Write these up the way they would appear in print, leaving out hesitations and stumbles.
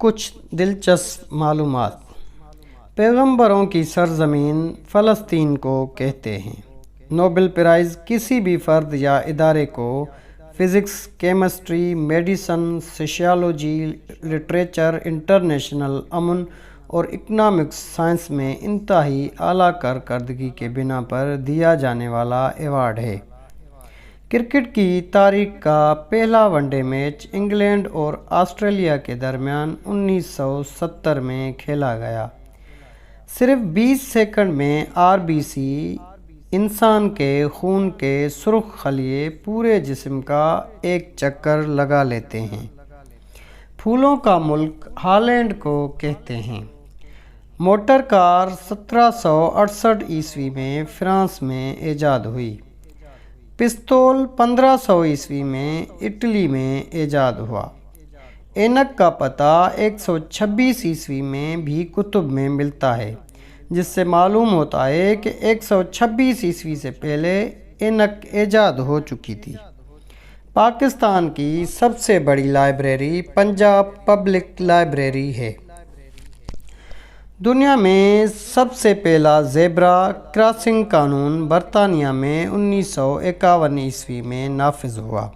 کچھ دلچسپ معلومات۔ پیغمبروں کی سرزمین فلسطین کو کہتے ہیں۔ نوبل پرائز کسی بھی فرد یا ادارے کو physics, chemistry, medicine, sociology, literature, international امن اور اکنامکس سائنس میں انتہائی اعلیٰ کارکردگی کے بنا پر دیا جانے والا ایوارڈ ہے۔ کرکٹ کی تاریخ کا پہلا ون ڈے میچ انگلینڈ اور آسٹریلیا کے درمیان 1970 میں کھیلا گیا۔ صرف 20 سیکنڈ میں RBC انسان کے خون کے سرخ خلیے پورے جسم کا ایک چکر لگا لیتے ہیں۔ پھولوں کا ملک ہالینڈ کو کہتے ہیں۔ موٹر کار 1768 عیسوی میں فرانس میں ایجاد ہوئی۔ پستول 1500 عیسوی میں اٹلی میں ایجاد ہوا۔ اینک کا پتہ 126 عیسوی میں بھی کتب میں ملتا ہے، جس سے معلوم ہوتا ہے کہ 126 عیسوی سے پہلے اینک ایجاد ہو چکی تھی۔ پاکستان کی سب سے بڑی لائبریری پنجاب پبلک لائبریری ہے۔ دنیا میں سب سے پہلا زیبرا کراسنگ قانون برطانیہ میں 1951 عیسوی میں نافذ ہوا۔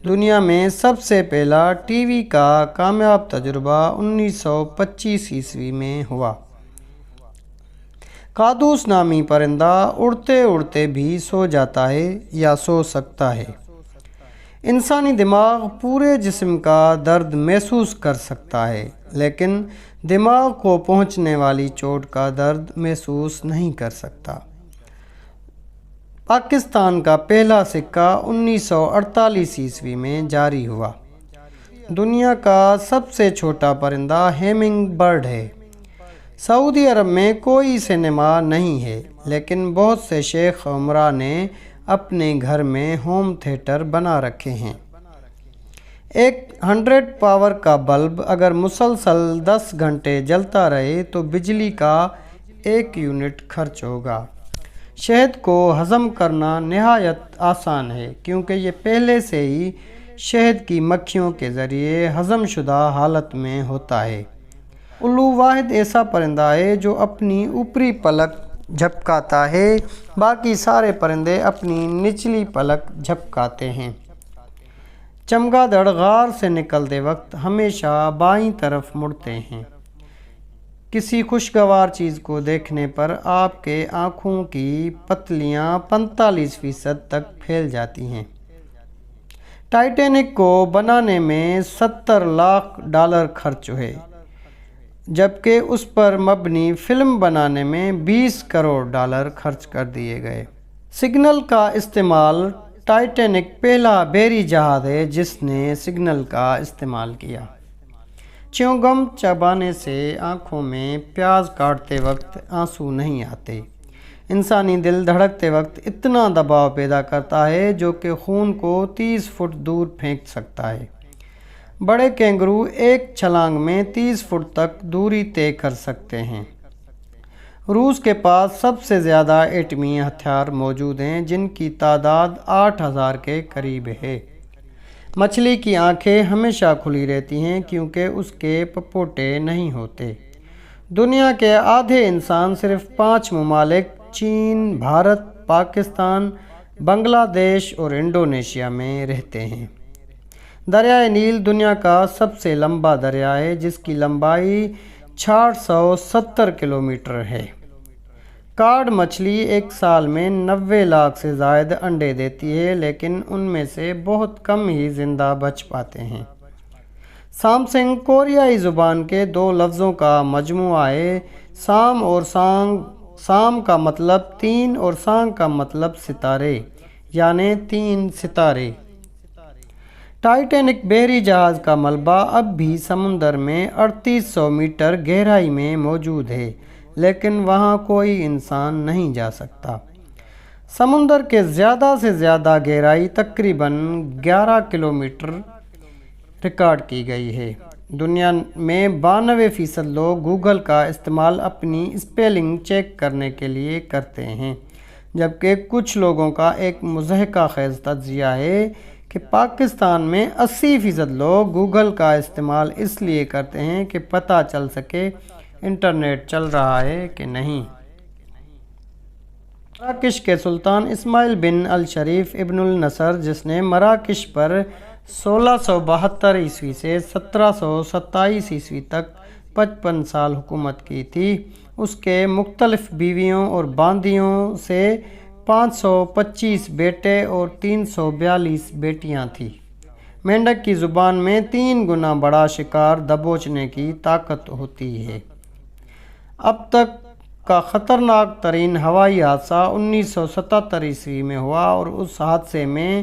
دنیا میں سب سے پہلا ٹی وی کا کامیاب تجربہ 1925 عیسوی میں ہوا۔ قادوس نامی پرندہ اڑتے اڑتے بھی سو جاتا ہے یا سو سکتا ہے۔ انسانی دماغ پورے جسم کا درد محسوس کر سکتا ہے، لیکن دماغ کو پہنچنے والی چوٹ کا درد محسوس نہیں کر سکتا۔ پاکستان کا پہلا سکہ 1948 عیسوی میں جاری ہوا۔ دنیا کا سب سے چھوٹا پرندہ ہیمنگ برڈ ہے۔ سعودی عرب میں کوئی سینما نہیں ہے، لیکن بہت سے شیخ عمرہ نے اپنے گھر میں ہوم تھیٹر بنا رکھے ہیں۔ ایک 100 پاور کا بلب اگر مسلسل 10 گھنٹے جلتا رہے تو بجلی کا 1 یونٹ خرچ ہوگا۔ شہد کو ہضم کرنا نہایت آسان ہے، کیونکہ یہ پہلے سے ہی شہد کی مکھیوں کے ذریعے ہضم شدہ حالت میں ہوتا ہے۔ الو واحد ایسا پرندہ ہے جو اپنی اوپری پلک جھپکاتا ہے، باقی سارے پرندے اپنی نچلی پلک جھپکاتے ہیں۔ چمگادڑ غار سے نکلتے وقت ہمیشہ بائیں طرف مڑتے ہیں۔ کسی خوشگوار چیز کو دیکھنے پر آپ کے آنکھوں کی پتلیاں 45% تک پھیل جاتی ہیں۔ ٹائٹینک کو بنانے میں $70 لاکھ خرچ ہوئے، جبکہ اس پر مبنی فلم بنانے میں $20 کروڑ خرچ کر دیے گئے۔ سگنل کا استعمال۔ ٹائٹینک پہلا بحری جہاز ہے جس نے سگنل کا استعمال کیا۔ چیونگم چبانے سے آنکھوں میں پیاز کاٹتے وقت آنسو نہیں آتے۔ انسانی دل دھڑکتے وقت اتنا دباؤ پیدا کرتا ہے جو کہ خون کو 30 فٹ دور پھینک سکتا ہے۔ بڑے کینگرو ایک چھلانگ میں 30 فٹ تک دوری طے کر سکتے ہیں۔ روس کے پاس سب سے زیادہ ایٹمی ہتھیار موجود ہیں، جن کی تعداد 8000 کے قریب ہے۔ مچھلی کی آنکھیں ہمیشہ کھلی رہتی ہیں کیونکہ اس کے پپوٹے نہیں ہوتے۔ دنیا کے آدھے انسان صرف 5 ممالک چین، بھارت، پاکستان، بنگلہ دیش اور انڈونیشیا میں رہتے ہیں۔ دریائے نیل دنیا کا سب سے لمبا دریا ہے، جس کی لمبائی 670 کلومیٹر ہے۔ کاڈ مچھلی ایک سال میں 90 لاکھ سے زائد انڈے دیتی ہے، لیکن ان میں سے بہت کم ہی زندہ بچ پاتے ہیں۔ سامسنگ کوریائی زبان کے 2 لفظوں کا مجموعہ ہے۔ سام اور سانگ۔ سام کا مطلب 3 اور سانگ کا مطلب ستارے، یعنی 3 ستارے۔ ٹائٹینک بحری جہاز کا ملبہ اب بھی سمندر میں 3800 میٹر گہرائی میں موجود ہے، لیکن وہاں کوئی انسان نہیں جا سکتا۔ سمندر کے زیادہ سے زیادہ گہرائی تقریباً 11 کلومیٹر ریکارڈ کی گئی ہے۔ دنیا میں 92% لوگ گوگل کا استعمال اپنی اسپیلنگ چیک کرنے کے لیے کرتے ہیں، جبکہ کچھ لوگوں کا ایک مضحکہ خیز تجزیہ ہے کہ پاکستان میں 80% لوگ گوگل کا استعمال اس لیے کرتے ہیں کہ پتہ چل سکے انٹرنیٹ چل رہا ہے کہ نہیں۔ مراکش کے سلطان اسماعیل بن الشریف ابن النصر، جس نے مراکش پر 1672 عیسوی سے 1727 عیسوی تک 55 سال حکومت کی تھی، اس کے مختلف بیویوں اور باندیوں سے 525 بیٹے اور 342 بیٹیاں تھیں۔ مینڈک کی زبان میں 3 گنا بڑا شکار دبوچنے کی طاقت ہوتی ہے۔ اب تک کا خطرناک ترین ہوائی حادثہ 1977 عیسوی میں ہوا اور اس حادثے میں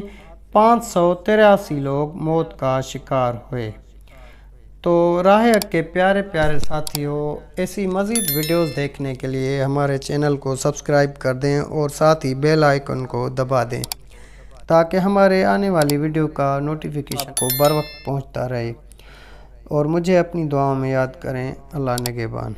583 لوگ موت کا شکار ہوئے۔ تو راہ حق کے پیارے پیارے ساتھیوں، ایسی مزید ویڈیوز دیکھنے کے لیے ہمارے چینل کو سبسکرائب کر دیں اور ساتھ ہی بیل آئیکن کو دبا دیں تاکہ ہمارے آنے والی ویڈیو کا نوٹیفیکیشن کو بر وقت پہنچتا رہے، اور مجھے اپنی دعاؤں میں یاد کریں۔ اللہ نگہبان۔